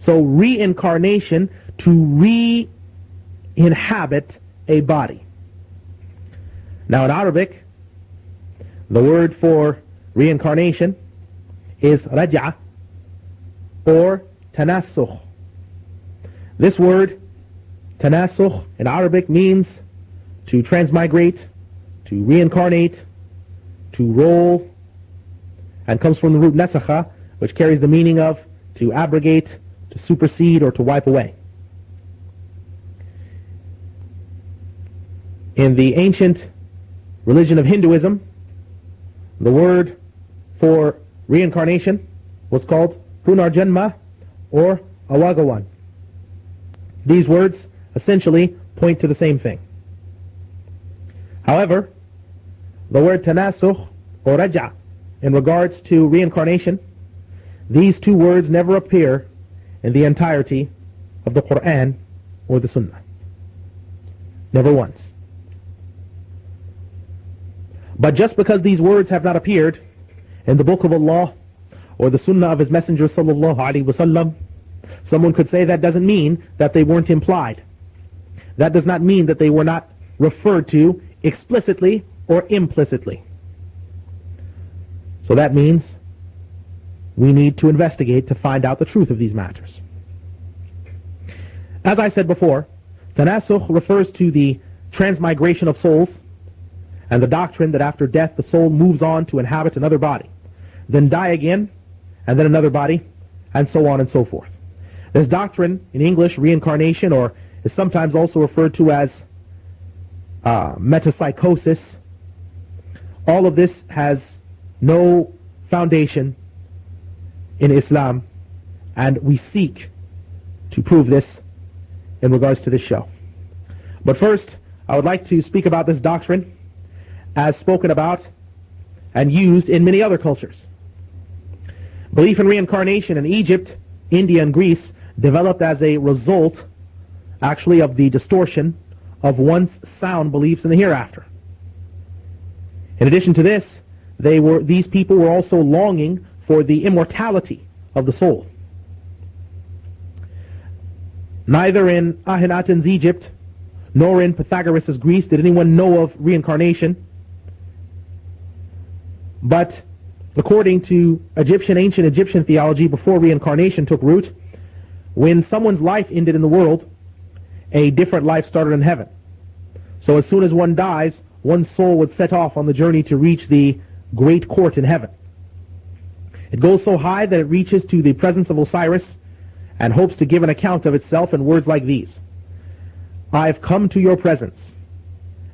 So reincarnation, to re-inhabit a body. Now in Arabic, the word for reincarnation is raj'a or tanasukh. This word, tanasukh, in Arabic means to transmigrate, to reincarnate, to roll, and comes from the root nasakha, which carries the meaning of to abrogate, to supersede, or to wipe away. In the ancient religion of Hinduism, the word for reincarnation was called punarjanma or awagawan. These words essentially point to the same thing. However, the word tanasukh or raj'a in regards to reincarnation, these two words never appear in the entirety of the Quran or the Sunnah. Never once. But just because these words have not appeared in the Book of Allah or the Sunnah of His Messenger sallallahu alaihi wasallam, someone could say that doesn't mean that they weren't implied. That does not mean that they were not referred to explicitly or implicitly. So that means we need to investigate to find out the truth of these matters. As I said before, tanasukh refers to the transmigration of souls and the doctrine that after death the soul moves on to inhabit another body, then die again, and then another body, and so on and so forth. This doctrine, in English, reincarnation, or is sometimes also referred to as metapsychosis. All of this has no foundation in Islam, and we seek to prove this in regards to this show. But first, I would like to speak about this doctrine as spoken about and used in many other cultures. Belief in reincarnation in Egypt, India, and Greece developed as a result, actually, of the distortion of once sound beliefs in the hereafter. In addition to this, these people were also longing for the immortality of the soul. Neither in Akhenaten's Egypt nor in Pythagoras' Greece did anyone know of reincarnation. But according to ancient Egyptian theology, before reincarnation took root, when someone's life ended in the world, a different life started in heaven. So as soon as one dies, one's soul would set off on the journey to reach the great court in heaven. It goes so high that it reaches to the presence of Osiris and hopes to give an account of itself in words like these: I've come to your presence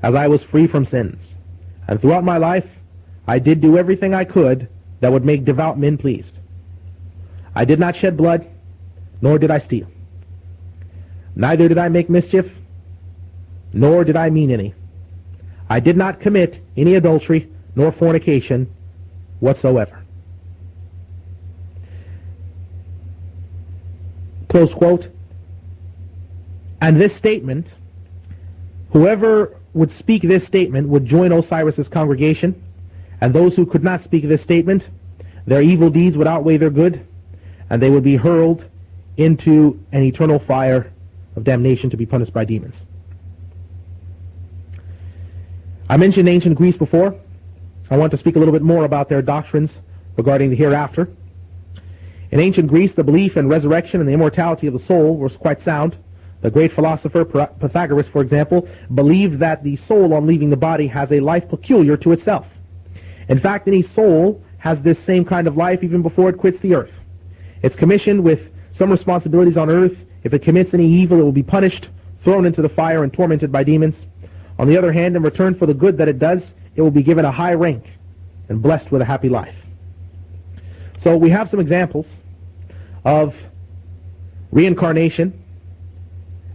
as I was free from sins, and throughout my life I did do everything I could that would make devout men pleased. I did not shed blood, nor did I steal. Neither did I make mischief, nor did I mean any. I did not commit any adultery nor fornication whatsoever. Close quote. And this statement, whoever would speak this statement would join Osiris's congregation, and those who could not speak this statement, their evil deeds would outweigh their good, and they would be hurled into an eternal fire of damnation to be punished by demons. I mentioned ancient Greece before. I want to speak a little bit more about their doctrines regarding the hereafter. In ancient Greece, the belief in resurrection and the immortality of the soul was quite sound. The great philosopher Pythagoras, for example, believed that the soul on leaving the body has a life peculiar to itself. In fact, any soul has this same kind of life even before it quits the earth. It's commissioned with some responsibilities on earth. If it commits any evil, it will be punished, thrown into the fire, and tormented by demons. On the other hand, in return for the good that it does, it will be given a high rank and blessed with a happy life. So we have some examples of reincarnation,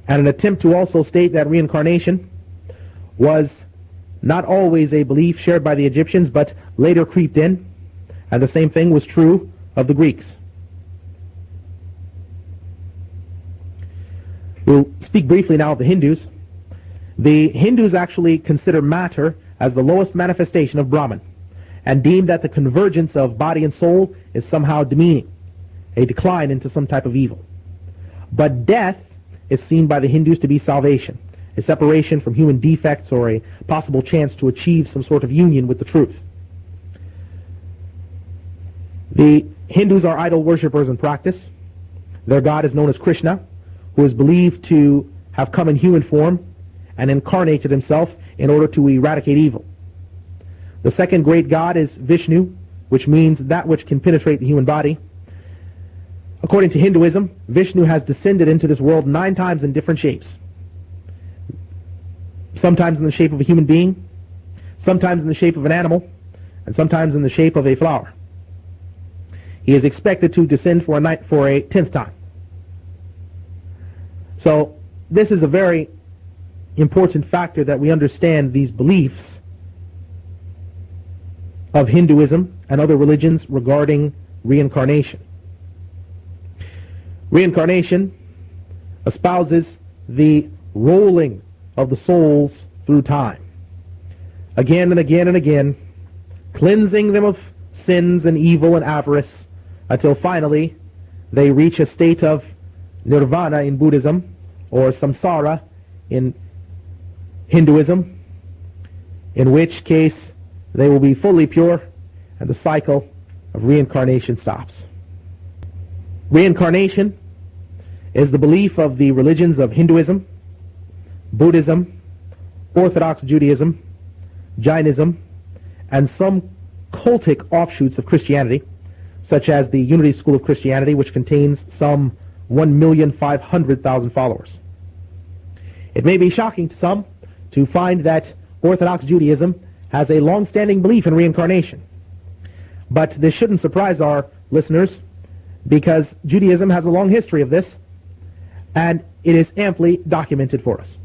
and an attempt to also state that reincarnation was not always a belief shared by the Egyptians, but later creeped in, and the same thing was true of the Greeks. We'll speak briefly now of the Hindus. The Hindus actually consider matter as the lowest manifestation of Brahman, and deem that the convergence of body and soul is somehow demeaning, a decline into some type of evil. But death is seen by the Hindus to be salvation, a separation from human defects or a possible chance to achieve some sort of union with the truth. The Hindus are idol worshippers in practice. Their god is known as Krishna, who is believed to have come in human form and incarnated himself in order to eradicate evil. The second great god is Vishnu, which means that which can penetrate the human body. According to Hinduism, Vishnu has descended into this world 9 times in different shapes. Sometimes in the shape of a human being, sometimes in the shape of an animal, and sometimes in the shape of a flower. He is expected to descend for a 10th time. So this is a very important factor, that we understand these beliefs of Hinduism and other religions regarding reincarnation. Reincarnation espouses the rolling of the souls through time, again and again and again, cleansing them of sins and evil and avarice, until finally they reach a state of nirvana in Buddhism, or samsara in Hinduism, in which case they will be fully pure and the cycle of reincarnation stops. Reincarnation is the belief of the religions of Hinduism, Buddhism, Orthodox Judaism, Jainism, and some cultic offshoots of Christianity, such as the Unity School of Christianity, which contains some 1,500,000 followers. It may be shocking to some to find that Orthodox Judaism has a long-standing belief in reincarnation. But this shouldn't surprise our listeners, because Judaism has a long history of this, and it is amply documented for us.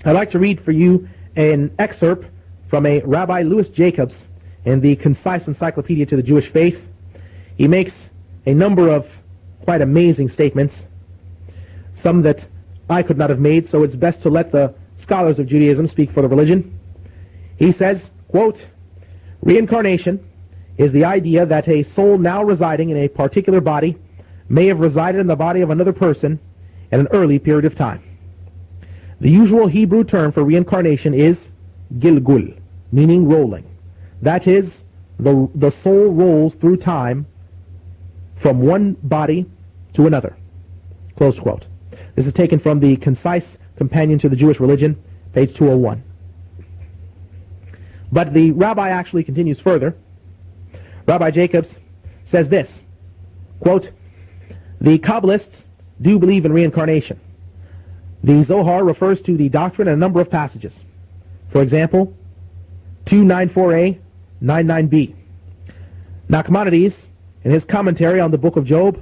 I'd like to read for you an excerpt from a Rabbi Louis Jacobs in the Concise Encyclopedia to the Jewish Faith. He makes a number of quite amazing statements, some that I could not have made, so it's best to let the scholars of Judaism speak for the religion. He says, quote, "Reincarnation is the idea that a soul now residing in a particular body may have resided in the body of another person at an early period of time. The usual Hebrew term for reincarnation is gilgul, meaning rolling. That is, the soul rolls through time from one body to another." Close quote. This is taken from the Concise Companion to the Jewish Religion, page 201. But the rabbi actually continues further. Rabbi Jacobs says this, quote, "The Kabbalists do believe in reincarnation. The Zohar refers to the doctrine in a number of passages. For example, 294a, 99b. Nachmanides, in his commentary on the book of Job,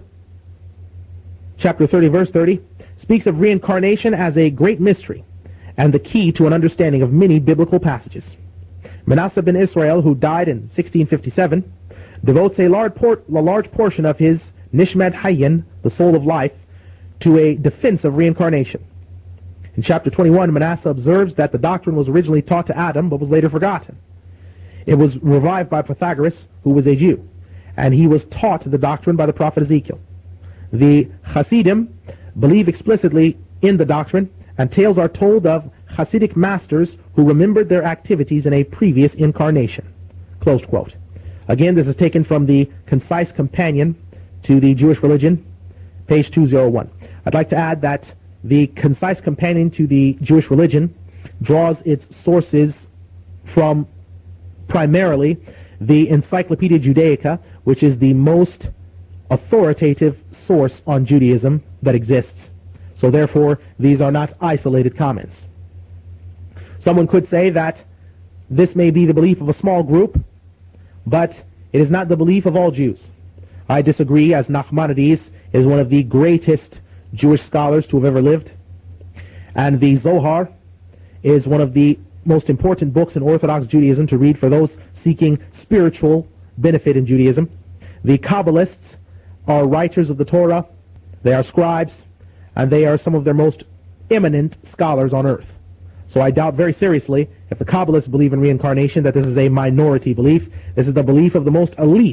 chapter 30, verse 30, speaks of reincarnation as a great mystery and the key to an understanding of many biblical passages. Manasseh ben Israel, who died in 1657, devotes a large portion of his Nishmat Hayyin, the soul of life, to a defense of reincarnation. In chapter 21, Manasseh observes that the doctrine was originally taught to Adam, but was later forgotten. It was revived by Pythagoras, who was a Jew, and he was taught the doctrine by the prophet Ezekiel. The Hasidim believe explicitly in the doctrine, and tales are told of Hasidic masters who remembered their activities in a previous incarnation." Closed quote. Again, this is taken from the Concise Companion to the Jewish Religion, page 201. I'd like to add that the Concise Companion to the Jewish Religion draws its sources from primarily the Encyclopedia Judaica, which is the most authoritative source on Judaism that exists. So therefore, these are not isolated comments. Someone could say that this may be the belief of a small group, but it is not the belief of all Jews. I disagree, as Nachmanides is one of the greatest Jewish scholars to have ever lived, and the Zohar is one of the most important books in Orthodox Judaism to read for those seeking spiritual benefit in Judaism. The Kabbalists are writers of the Torah, they are scribes, and they are some of their most eminent scholars on earth. So I doubt very seriously, if the Kabbalists believe in reincarnation, that this is a minority belief. This is the belief of the most elite